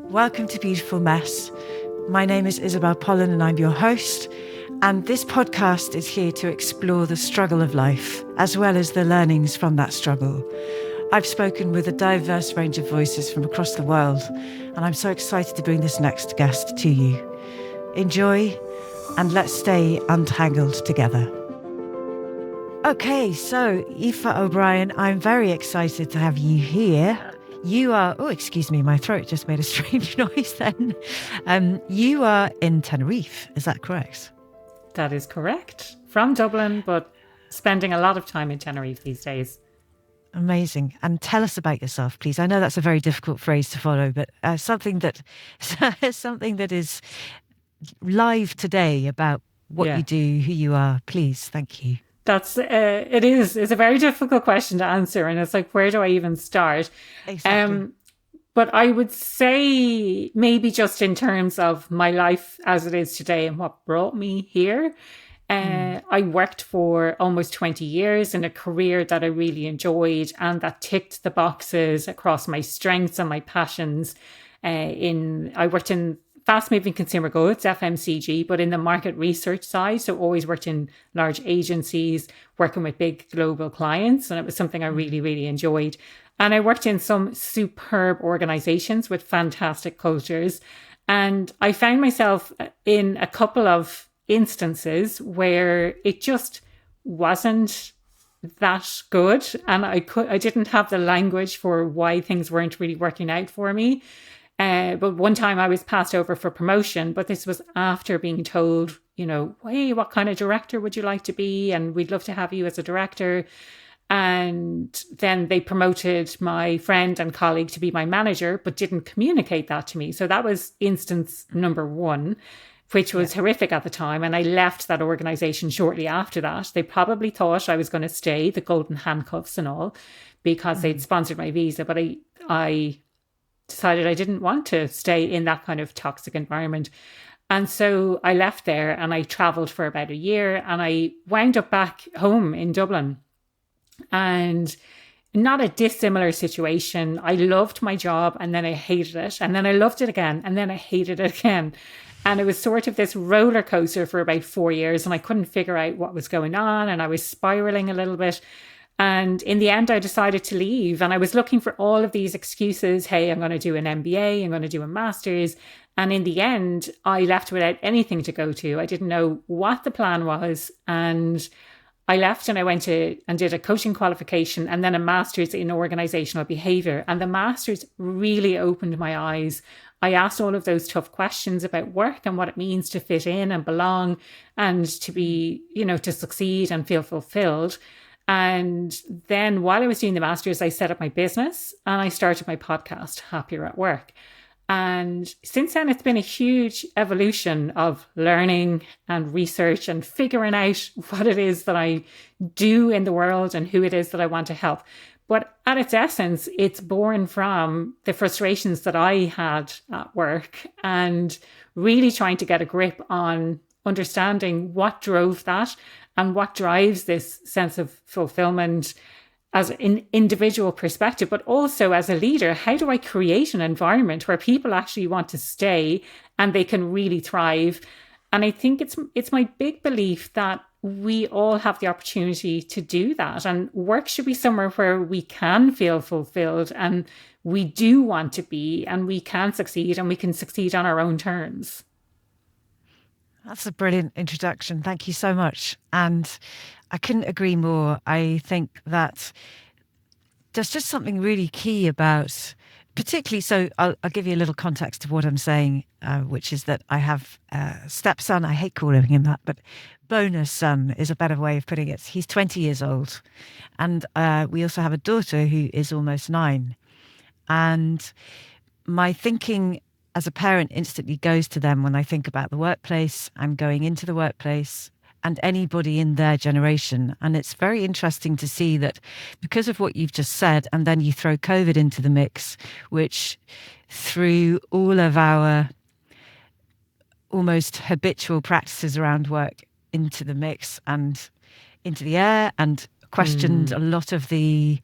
Welcome to Beautiful Mess. My name is Isabel Pollen and I'm your host. And this podcast is here to explore the struggle of life, as well as the learnings from that struggle. I've spoken with a diverse range of voices from across the world, and I'm so excited to bring this next guest to you. Enjoy, and let's stay untangled together. Okay, so Aoife O'Brien, I'm very excited to have you here. You are, oh, excuse me, my throat just made a strange noise then. You are in Tenerife, is that correct? That is correct. From Dublin, but spending a lot of time in Tenerife these days. Amazing. And tell us about yourself, please. I know that's a very difficult phrase to follow, but something that is live today about what you do, who you are, please. Thank you. It's a very difficult question to answer. And it's like, where do I even start? Exactly. But I would say maybe just in terms of my life as it is today and what brought me here. I worked for almost 20 years in a career that I really enjoyed and that ticked the boxes across my strengths and my passions. I worked in fast-moving consumer goods, FMCG, but in the market research side. So always worked in large agencies, working with big global clients. And it was something I really, really enjoyed. And I worked in some superb organizations with fantastic cultures. And I found myself in a couple of instances where it just wasn't that good. And I didn't have the language for why things weren't really working out for me. But one time I was passed over for promotion, but this was after being told, hey, what kind of director would you like to be? And we'd love to have you as a director. And then they promoted my friend and colleague to be my manager, but didn't communicate that to me. So that was instance number one, which was horrific at the time. And I left that organization shortly after that. They probably thought I was going to stay, the golden handcuffs and all, because they'd sponsored my visa. But I decided I didn't want to stay in that kind of toxic environment. And so I left there and I traveled for about a year and I wound up back home in Dublin. And not a dissimilar situation. I loved my job and then I hated it. And then I loved it again and then I hated it again. And it was sort of this roller coaster for about 4 years and I couldn't figure out what was going on and I was spiraling a little bit. And in the end, I decided to leave and I was looking for all of these excuses. Hey, I'm going to do an MBA. I'm going to do a master's. And in the end, I left without anything to go to. I didn't know what the plan was. And I left and I went and did a coaching qualification and then a master's in organizational behavior. And the master's really opened my eyes. I asked all of those tough questions about work and what it means to fit in and belong and to be, to succeed and feel fulfilled. And then while I was doing the master's, I set up my business and I started my podcast, Happier at Work. And since then, it's been a huge evolution of learning and research and figuring out what it is that I do in the world and who it is that I want to help. But at its essence, it's born from the frustrations that I had at work and really trying to get a grip on understanding what drove that and what drives this sense of fulfillment as an individual perspective, but also as a leader. How do I create an environment where people actually want to stay and they can really thrive? And I think it's my big belief that we all have the opportunity to do that. And work should be somewhere where we can feel fulfilled and we do want to be and we can succeed and we can succeed on our own terms. That's a brilliant introduction. Thank you so much. And I couldn't agree more. I think that there's just something really key about, particularly, so I'll give you a little context of what I'm saying, which is that I have a stepson. I hate calling him that, but bonus son is a better way of putting it. He's 20 years old. And we also have a daughter who is almost 9. And my thinking as a parent instantly goes to them when I think about the workplace and going into the workplace and anybody in their generation. And it's very interesting to see that because of what you've just said, and then you throw COVID into the mix, which threw all of our almost habitual practices around work into the mix and into the air and questioned a lot of the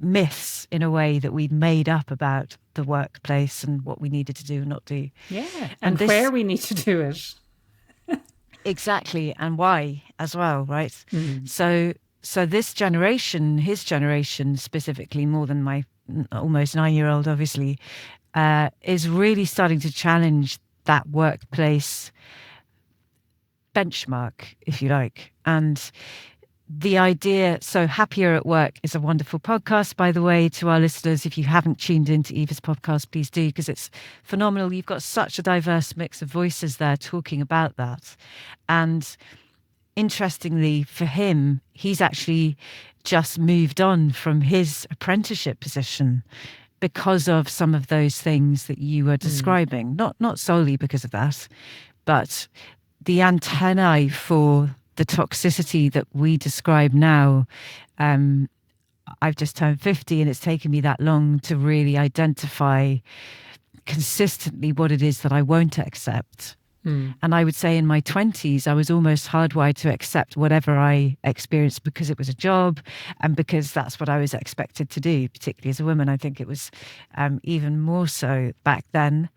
myths in a way that we'd made up about the workplace and what we needed to do and not do. Yeah. And And where we need to do it. exactly, and why as well, right? Mm. So this generation, his generation specifically, more than my almost 9-year-old, obviously, is really starting to challenge that workplace benchmark, if you like. And the idea, so Happier at Work is a wonderful podcast, by the way, to our listeners. If you haven't tuned into Eva's podcast, please do, because it's phenomenal. You've got such a diverse mix of voices there talking about that. And interestingly for him, he's actually just moved on from his apprenticeship position because of some of those things that you were describing. Not solely because of that, but the antennae for the toxicity that we describe now. I've just turned 50 and it's taken me that long to really identify consistently what it is that I won't accept. And I would say in my 20s, I was almost hardwired to accept whatever I experienced because it was a job and because that's what I was expected to do, particularly as a woman. I think it was even more so back then.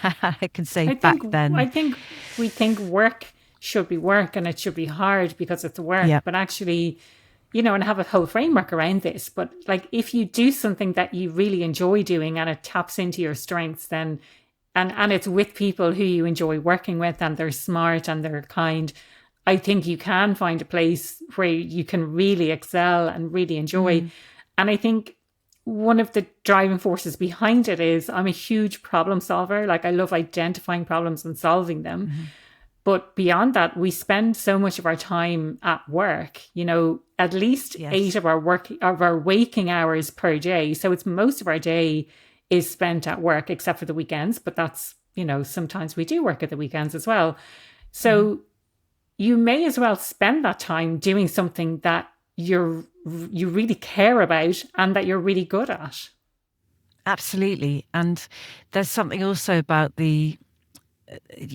I can say back then. I think we think work should be work and it should be hard because it's work. Yeah. But actually, you know, and have a whole framework around this. But like if you do something that you really enjoy doing and it taps into your strengths, then and it's with people who you enjoy working with and they're smart and they're kind, I think you can find a place where you can really excel and really enjoy. And I think one of the driving forces behind it is I'm a huge problem solver. Like I love identifying problems and solving them. But beyond that, we spend so much of our time at work, you know, at least 8 of our waking hours per day. So it's most of our day is spent at work, except for the weekends. But that's, you know, sometimes we do work at the weekends as well. So you may as well spend that time doing something that you really care about and that you're really good at. Absolutely. And there's something also about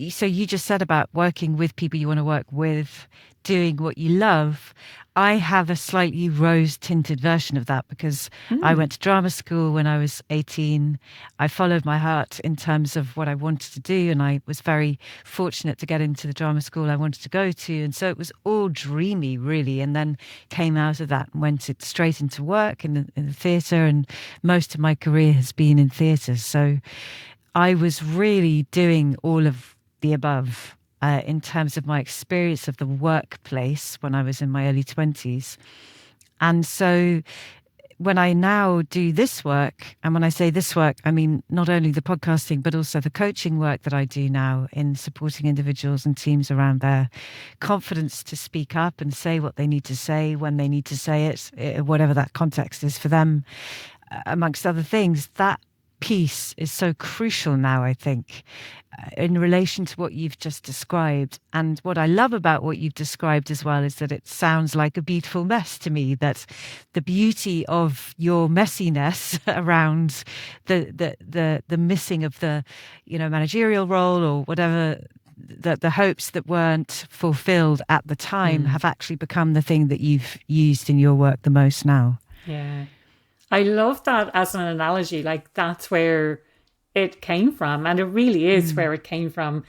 so you just said about working with people you want to work with, doing what you love. I have a slightly rose-tinted version of that because I went to drama school when I was 18. I followed my heart in terms of what I wanted to do, and I was very fortunate to get into the drama school I wanted to go to. And so it was all dreamy, really, and then came out of that and went straight into work in the theatre, and most of my career has been in theatre. So I was really doing all of the above in terms of my experience of the workplace when I was in my early 20s. And so when I now do this work, and when I say this work, I mean not only the podcasting, but also the coaching work that I do now in supporting individuals and teams around their confidence to speak up and say what they need to say when they need to say it, whatever that context is for them, amongst other things. That piece is so crucial now, I think, in relation to what you've just described. And what I love about what you've described as well is that it sounds like a beautiful mess to me, that the beauty of your messiness around the missing of the, you know, managerial role or whatever, the hopes that weren't fulfilled at the time have actually become the thing that you've used in your work the most now. Yeah. I love that as an analogy. Like that's where it came from. And it really is where it came from.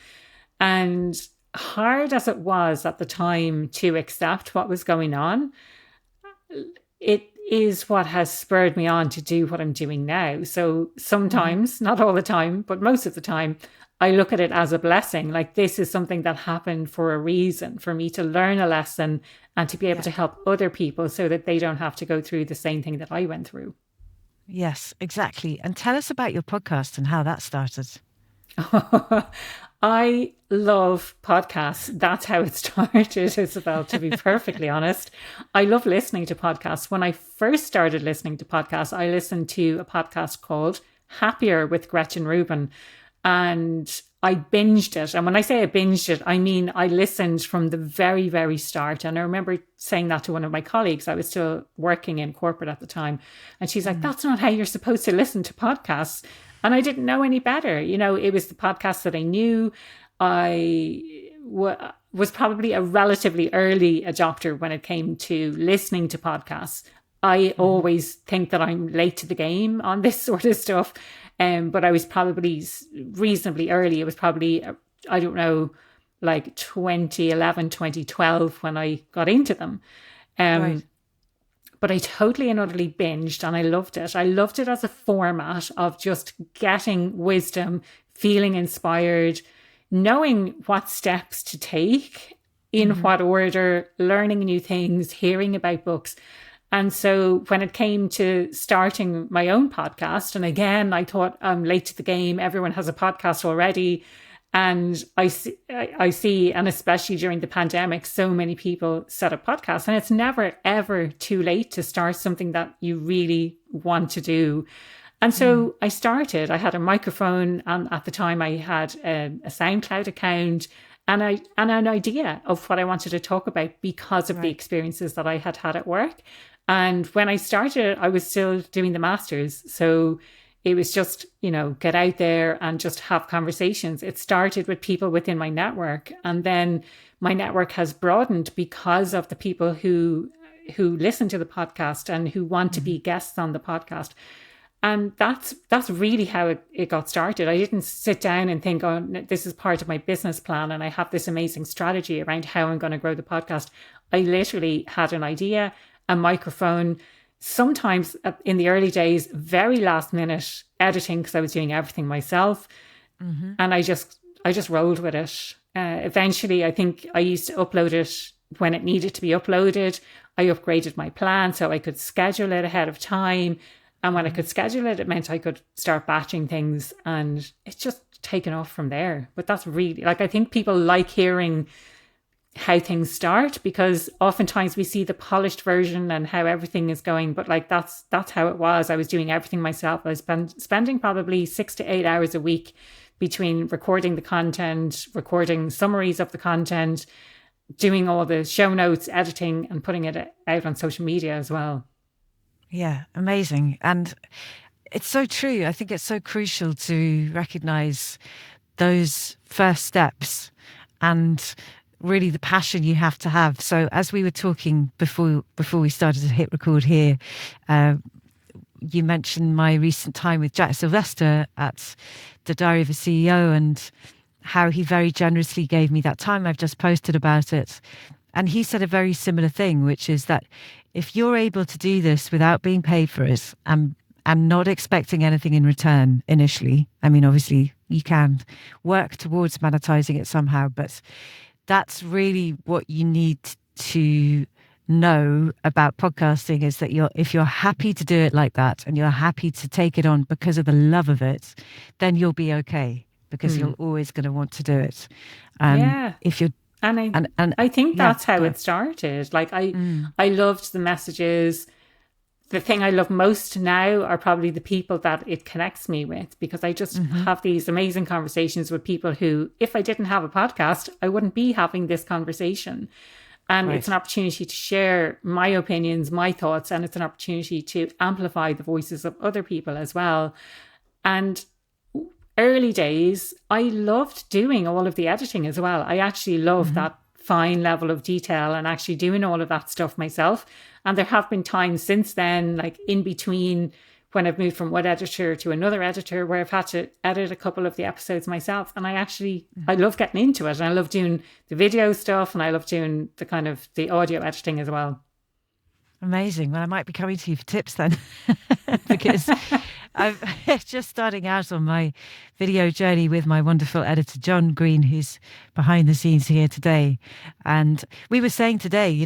And hard as it was at the time to accept what was going on, it is what has spurred me on to do what I'm doing now. So sometimes, not all the time, but most of the time, I look at it as a blessing. Like this is something that happened for a reason, for me to learn a lesson and to be able to help other people so that they don't have to go through the same thing that I went through. Yes, exactly. And tell us about your podcast and how that started. I love podcasts. That's how it started, Isabel, to be perfectly honest. I love listening to podcasts. When I first started listening to podcasts, I listened to a podcast called Happier with Gretchen Rubin. And I binged it. And when I say I binged it, I mean I listened from the very, very start. And I remember saying that to one of my colleagues. I was still working in corporate at the time. And she's like, that's not how you're supposed to listen to podcasts. And I didn't know any better. You know, it was the podcast that I knew. I was probably a relatively early adopter when it came to listening to podcasts. I always think that I'm late to the game on this sort of stuff. But I was probably reasonably early. It was probably, I don't know, like 2011, 2012 when I got into them. Right. But I totally and utterly binged and I loved it. I loved it as a format of just getting wisdom, feeling inspired, knowing what steps to take, in what order, learning new things, hearing about books. And so when it came to starting my own podcast, and again, I thought I'm late to the game. Everyone has a podcast already. And I see, and especially during the pandemic, so many people set up podcasts, and it's never, ever too late to start something that you really want to do. And so I started. I had a microphone, and at the time I had a SoundCloud account, and an idea of what I wanted to talk about because of the experiences that I had had at work. And when I started, I was still doing the masters, so it was just, get out there and just have conversations. It started with people within my network, and then my network has broadened because of the people who listen to the podcast and who want to be guests on the podcast. And that's really how it got started. I didn't sit down and think, oh, this is part of my business plan and I have this amazing strategy around how I'm going to grow the podcast. I literally had an idea, a microphone, sometimes in the early days, very last minute editing because I was doing everything myself. And I just rolled with it. Eventually, I think I used to upload it when it needed to be uploaded. I upgraded my plan so I could schedule it ahead of time. And when I could schedule it, it meant I could start batching things, and it's just taken off from there. But that's really, I think people like hearing how things start, because oftentimes we see the polished version and how everything is going, but that's how it was. I was doing everything myself. I was spending probably 6 to 8 hours a week between recording the content, recording summaries of the content, doing all the show notes, editing, and putting it out on social media as well. Yeah, amazing. And it's so true. I think it's so crucial to recognize those first steps and really the passion you have to have. So as we were talking before we started to hit record here, you mentioned my recent time with Jack Sylvester at the Diary of a CEO and how he very generously gave me that time. I've just posted about it. And he said a very similar thing, which is that if you're able to do this without being paid for it and not expecting anything in return initially, I mean, obviously you can work towards monetizing it somehow, but that's really what you need to know about podcasting, is that if you're happy to do it like that and you're happy to take it on because of the love of it, then you'll be okay, because you're always going to want to do it. If you're And I think that's how it started. I loved the messages. The thing I love most now are probably the people that it connects me with, because I just have these amazing conversations with people who, if I didn't have a podcast, I wouldn't be having this conversation. And it's an opportunity to share my opinions, my thoughts, and it's an opportunity to amplify the voices of other people as well. And early days, I loved doing all of the editing as well. I actually love that fine level of detail and actually doing all of that stuff myself. And there have been times since then, like in between when I've moved from one editor to another editor, where I've had to edit a couple of the episodes myself. And I love getting into it. And I love doing the video stuff, and I love doing the kind of the audio editing as well. Amazing. Well, I might be coming to you for tips then, because I'm just starting out on my video journey with my wonderful editor, John Green, who's behind the scenes here today. And we were saying today,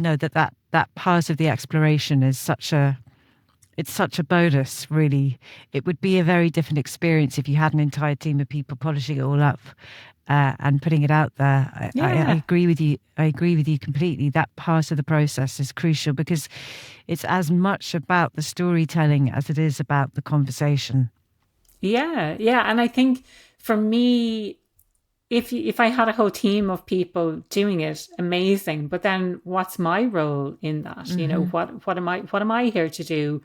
that part of the exploration is such a bonus, really. It would be a very different experience if you had an entire team of people polishing it all up and putting it out there. I agree with you. I agree with you completely. That part of the process is crucial, because it's as much about the storytelling as it is about the conversation. Yeah. And I think for me, if I had a whole team of people doing it, amazing. But then what's my role in that? What am I here to do?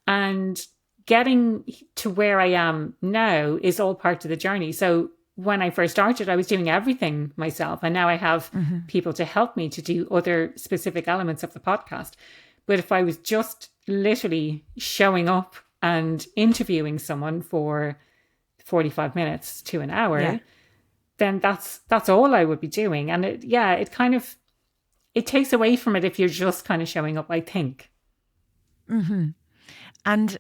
And getting to where I am now is all part of the journey. So when I first started, I was doing everything myself. And now I have people to help me to do other specific elements of the podcast. But if I was just literally showing up and interviewing someone for 45 minutes to an Yeah. hour, then that's all I would be doing. And it kind of, it takes away from it if you're just kind of showing up, I think. And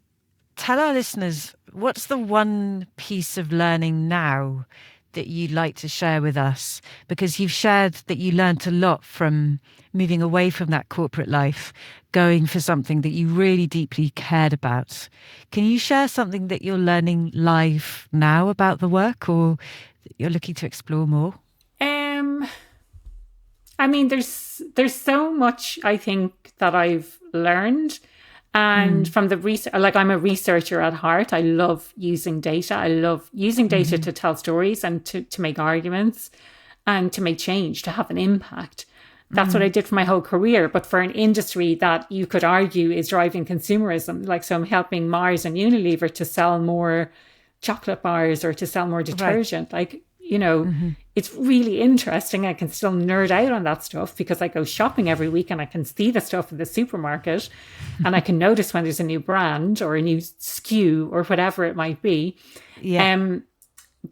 tell our listeners, what's the one piece of learning now that you'd like to share with us? Because you've shared that you learnt a lot from moving away from that corporate life, going for something that you really deeply cared about. Can you share something that you're learning live now about the work, or that you're looking to explore more? Um, I mean, there's so much I think that I've learned. And from the research, like I'm a researcher at heart. I love using data. I love using data to tell stories and to make arguments and to make change, to have an impact. That's what I did for my whole career. But for an industry that you could argue is driving consumerism, like, so I'm helping Mars and Unilever to sell more chocolate bars or to sell more Right. detergent. Like, it's really interesting. I can still nerd out on that stuff because I go shopping every week and I can see the stuff in the supermarket and I can notice when there's a new brand or a new SKU or whatever it might be. Yeah. Um,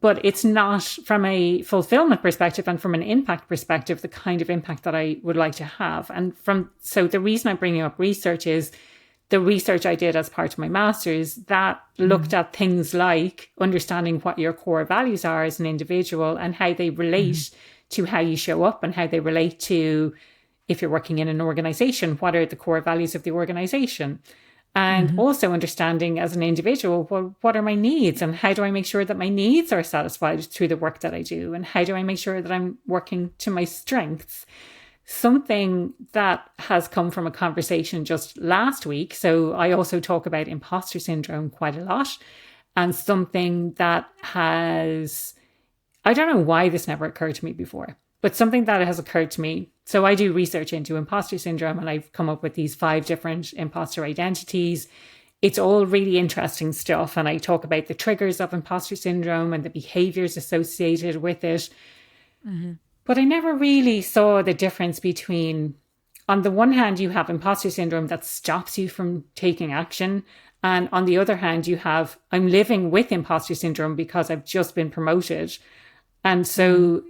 but it's not, from a fulfillment perspective and from an impact perspective, the kind of impact that I would like to have. So the reason I'm bringing up research is the research I did as part of my master's that looked at things like understanding what your core values are as an individual and how they relate to how you show up and how they relate to, if you're working in an organization, what are the core values of the organization? And also understanding as an individual, well, what are my needs and how do I make sure that my needs are satisfied through the work that I do? And how do I make sure that I'm working to my strengths? Something that has come from a conversation just last week. So I also talk about imposter syndrome quite a lot. And something that has, I don't know why this never occurred to me before, but something that has occurred to me. So I do research into imposter syndrome and I've come up with these 5 different imposter identities. It's all really interesting stuff. And I talk about the triggers of imposter syndrome and the behaviors associated with it. But I never really saw the difference between, on the one hand, you have imposter syndrome that stops you from taking action. And on the other hand, you have, I'm living with imposter syndrome because I've just been promoted. And so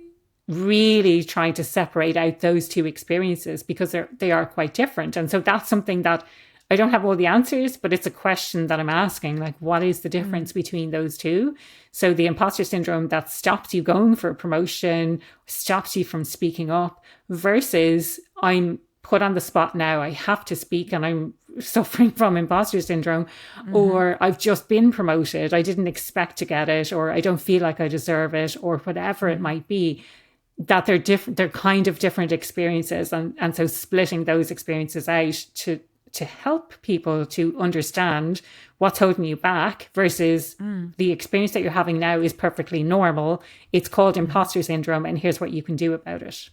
really trying to separate out those two experiences because they are quite different. And so that's something that I don't have all the answers, but it's a question that I'm asking, like, what is the difference between those two? So the imposter syndrome that stops you going for a promotion, stops you from speaking up, versus I'm put on the spot now, I have to speak and I'm suffering from imposter syndrome, or I've just been promoted, I didn't expect to get it, or I don't feel like I deserve it, or whatever it might be. That they're different, they're kind of different experiences. And so splitting those experiences out to help people to understand what's holding you back versus the experience that you're having now is perfectly normal. It's called imposter syndrome, and here's what you can do about it.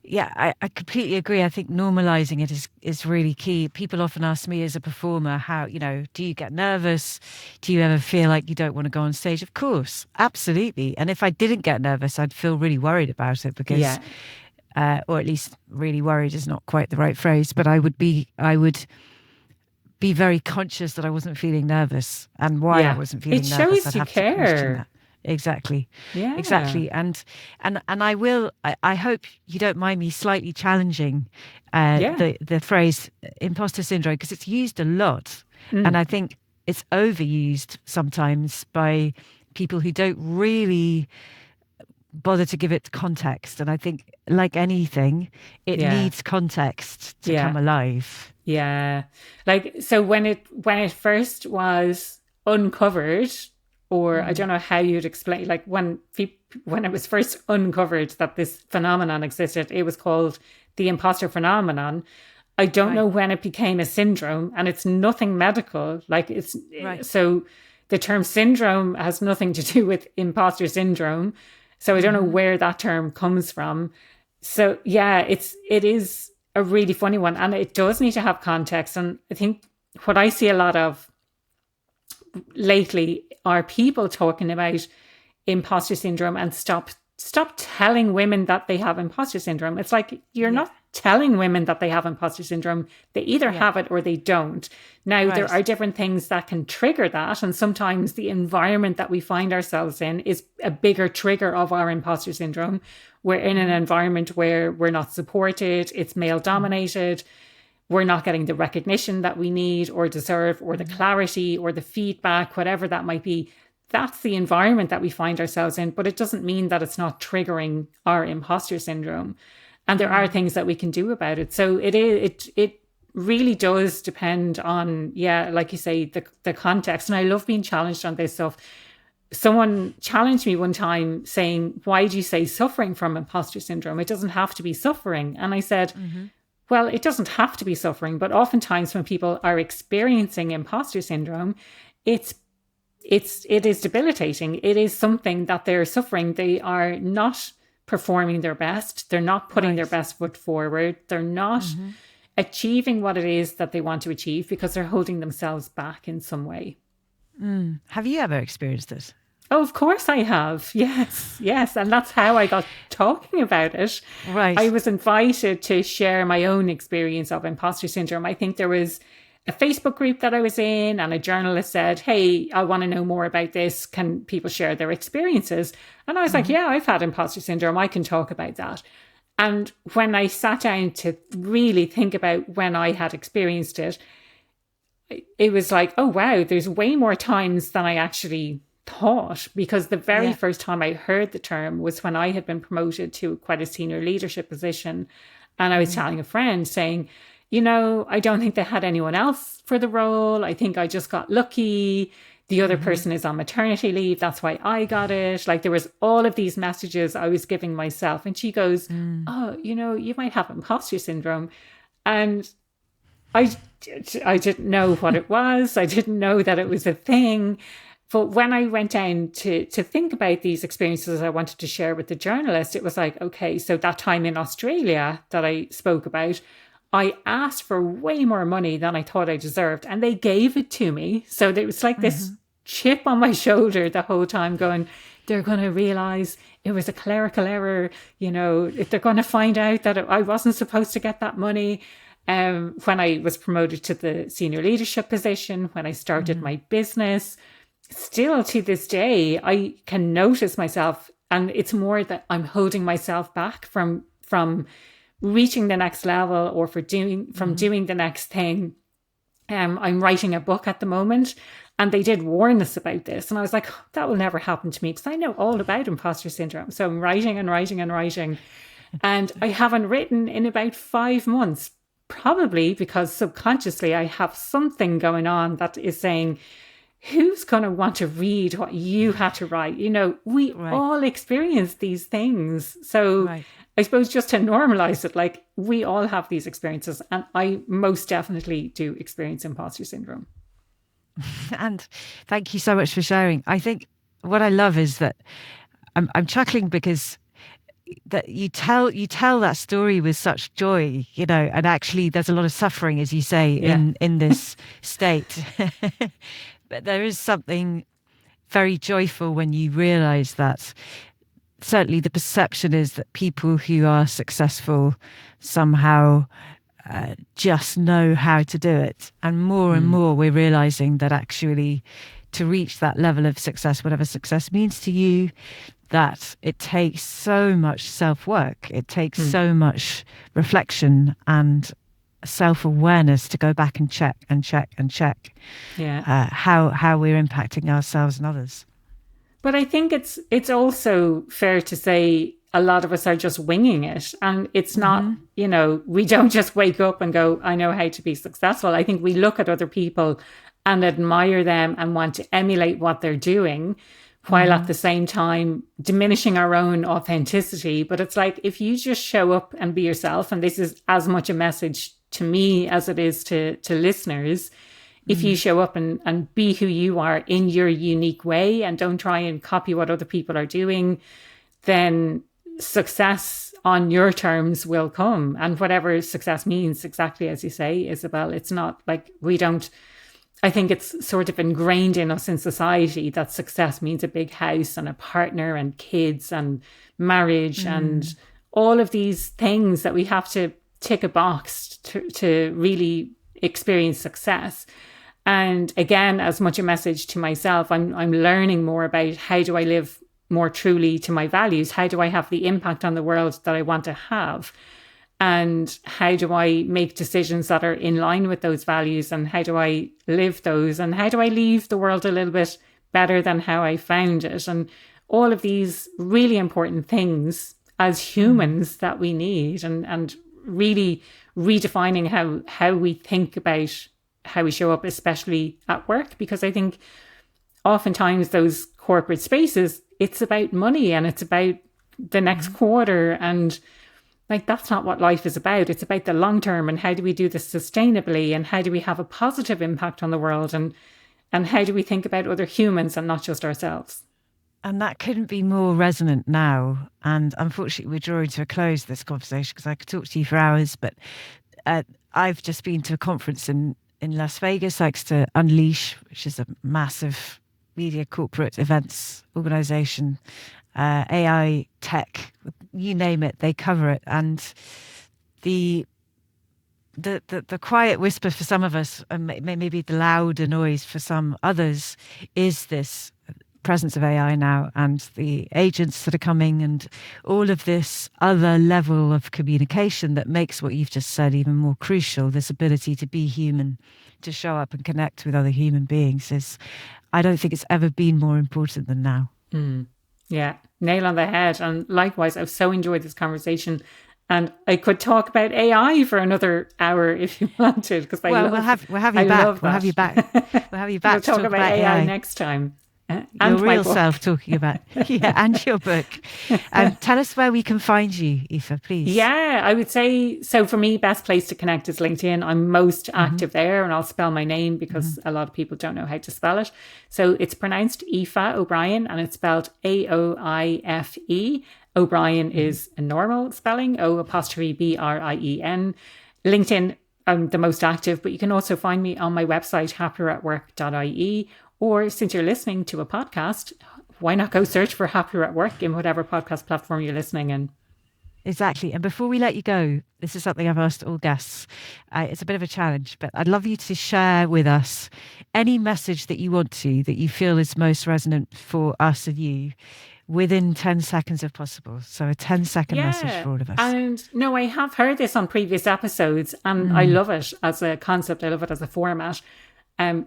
Yeah, I completely agree. I think normalizing it is really key. People often ask me as a performer, how, do you get nervous? Do you ever feel like you don't want to go on stage? Of course, absolutely. And if I didn't get nervous, I'd feel really worried about it because, Yeah. or at least really worried is not quite the right phrase, but I would be very conscious that I wasn't feeling nervous and why I Yeah. wasn't It feeling nervous. shows I'd you have to question care. that. Exactly. Yeah. Exactly. And I hope you don't mind me slightly challenging Yeah. the phrase imposter syndrome because it's used a lot. And Mm. I think it's overused sometimes by people who don't really bother to give it context. And I think, like anything, it Yeah. needs context to come Yeah. alive. Yeah. Like, so when it first was uncovered, or I don't know how you'd explain, like when it was first uncovered that this phenomenon existed, it was called the imposter phenomenon. I don't Right. know when it became a syndrome, and it's nothing medical. Like, it's Right. so the term syndrome has nothing to do with imposter syndrome. So I don't know where that term comes from. So yeah, it is a really funny one, and it does need to have context. And I think what I see a lot of lately are people talking about imposter syndrome and stop telling women that they have imposter syndrome. It's like, you're Yeah. not telling women that they have imposter syndrome. They either have it or they don't. Now, there are different things that can trigger that. And sometimes the environment that we find ourselves in is a bigger trigger of our imposter syndrome. We're in an environment where we're not supported, it's male dominated. We're not getting the recognition that we need or deserve, or the clarity or the feedback, whatever that might be. That's the environment that we find ourselves in, but it doesn't mean that it's not triggering our imposter syndrome. And there are things that we can do about it. So it really does depend on, like you say, the context. And I love being challenged on this stuff. Someone challenged me one time saying, why do you say suffering from imposter syndrome? It doesn't have to be suffering. And I said, well, it doesn't have to be suffering, but oftentimes when people are experiencing imposter syndrome, it is debilitating. It is something that they're suffering. They are not performing their best. They're not putting their best foot forward. They're not achieving what it is that they want to achieve because they're holding themselves back in some way. Have you ever experienced this? Oh, of course I have. Yes. And that's how I got talking about it. Right. I was invited to share my own experience of imposter syndrome. I think there was a Facebook group that I was in, and a journalist said, hey, I want to know more about this. Can people share their experiences? And I was like, yeah, I've had imposter syndrome. I can talk about that. And when I sat down to really think about when I had experienced it, it was like, oh, wow, there's way more times than I actually thought, because the very first time I heard the term was when I had been promoted to quite a senior leadership position. And I was telling a friend saying, I don't think they had anyone else for the role. I think I just got lucky. The other person is on maternity leave. That's why I got it. Like, there was all of these messages I was giving myself. And she goes, oh, you might have imposter syndrome. And I didn't know what it was. I didn't know that it was a thing. But when I went down to think about these experiences I wanted to share with the journalist, it was like, okay, so that time in Australia that I spoke about, I asked for way more money than I thought I deserved, and they gave it to me. So there was like this chip on my shoulder the whole time going, they're going to realize it was a clerical error. If they're going to find out that I wasn't supposed to get that money. When I was promoted to the senior leadership position, when I started my business, still to this day, I can notice myself, and it's more that I'm holding myself back from reaching the next level or doing the next thing. I'm writing a book at the moment, and they did warn us about this. And I was like, that will never happen to me because I know all about imposter syndrome. So I'm writing and writing and writing. And I haven't written in about 5 months, probably because subconsciously I have something going on that is saying, who's going to want to read what you had to write? We all experience these things. So I suppose just to normalize it, like, we all have these experiences, and I most definitely do experience imposter syndrome. And thank you so much for sharing. I think what I love is that I'm chuckling because that you tell that story with such joy, and actually there's a lot of suffering, as you say, in this state. But there is something very joyful when you realize that certainly the perception is that people who are successful somehow just know how to do it. And more we're realizing that actually to reach that level of success, whatever success means to you, that it takes so much self-work. It takes so much reflection and self-awareness to go back and check how we're impacting ourselves and others. But I think it's also fair to say a lot of us are just winging it, and it's not, we don't just wake up and go, I know how to be successful. I think we look at other people and admire them and want to emulate what they're doing, while at the same time diminishing our own authenticity. But it's like, if you just show up and be yourself, and this is as much a message to me as it is to listeners, if you show up and be who you are in your unique way and don't try and copy what other people are doing, then success on your terms will come. And whatever success means, exactly as you say, Isabel, it's not like I think it's sort of ingrained in us in society that success means a big house and a partner and kids and marriage and all of these things that we have to tick a box to really experience success. And again, as much a message to myself, I'm learning more about how do I live more truly to my values? How do I have the impact on the world that I want to have? And how do I make decisions that are in line with those values? And how do I live those? And how do I leave the world a little bit better than how I found it? And all of these really important things as humans that we need, and really redefining how we think about how we show up, especially at work. Because I think oftentimes those corporate spaces, it's about money and it's about the next quarter, and like that's not what life is about. It's about the long term, and how do we do this sustainably, and how do we have a positive impact on the world, and how do we think about other humans and not just ourselves. And that couldn't be more resonant now. And unfortunately, we're drawing to a close this conversation, because I could talk to you for hours. But I've just been to a conference in Las Vegas, thanks to Unleash, which is a massive media corporate events organization, AI, tech, you name it, they cover it. And the quiet whisper for some of us, and maybe the louder noise for some others, is this presence of AI now, and the agents that are coming, and all of this other level of communication that makes what you've just said even more crucial. This ability to be human, to show up and connect with other human beings, is, I don't think it's ever been more important than now. Yeah, nail on the head. And likewise, I've so enjoyed this conversation. And I could talk about AI for another hour if you wanted, because we'll have you back. We'll have you back. We'll have you back. We'll talk about AI next time. Your real self talking about, and your book. Tell us where we can find you, Aoife, please. Yeah, I would say, so for me, best place to connect is LinkedIn. I'm most active there, and I'll spell my name because a lot of people don't know how to spell it. So it's pronounced Aoife O'Brien, and it's spelled Aoife. O'Brien is a normal spelling, O''Brien. LinkedIn, I'm the most active, but you can also find me on my website, happieratwork.ie. Or since you're listening to a podcast, why not go search for Happier at Work in whatever podcast platform you're listening in? Exactly. And before we let you go, this is something I've asked all guests. It's a bit of a challenge, but I'd love you to share with us any message that you want to, that you feel is most resonant for us and you, within 10 seconds if possible. So a 10-second message for all of us. And no, I have heard this on previous episodes, and I love it as a concept. I love it as a format.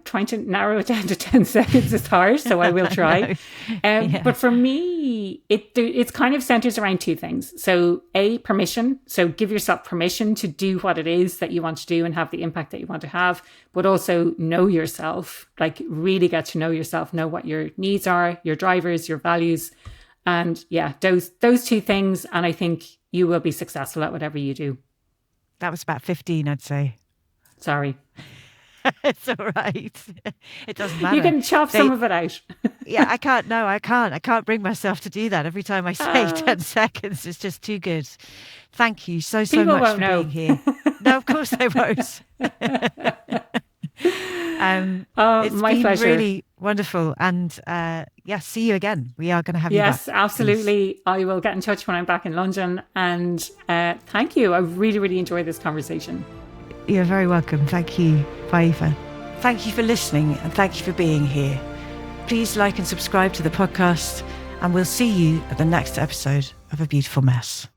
Trying to narrow it down to 10 seconds is hard, so I will try. But for me, it's kind of centers around two things. So permission. So give yourself permission to do what it is that you want to do and have the impact that you want to have, but also know yourself, like really get to know yourself, know what your needs are, your drivers, your values. And those two things. And I think you will be successful at whatever you do. That was about 15, I'd say. Sorry. It's all right. It doesn't matter. You can chop some of it out. I can't. No, I can't. I can't bring myself to do that. Every time I say 10 seconds, it's just too good. Thank you so People much won't for know. being here. No, of course they won't. It's my been pleasure. really wonderful. And see you again. We are going to have you back. Yes, absolutely. Please. I will get in touch when I'm back in London. And thank you. I really, really enjoyed this conversation. You're very welcome. Thank you, Aoife. Thank you for listening, and thank you for being here. Please like and subscribe to the podcast, and we'll see you at the next episode of A Beautiful Mess.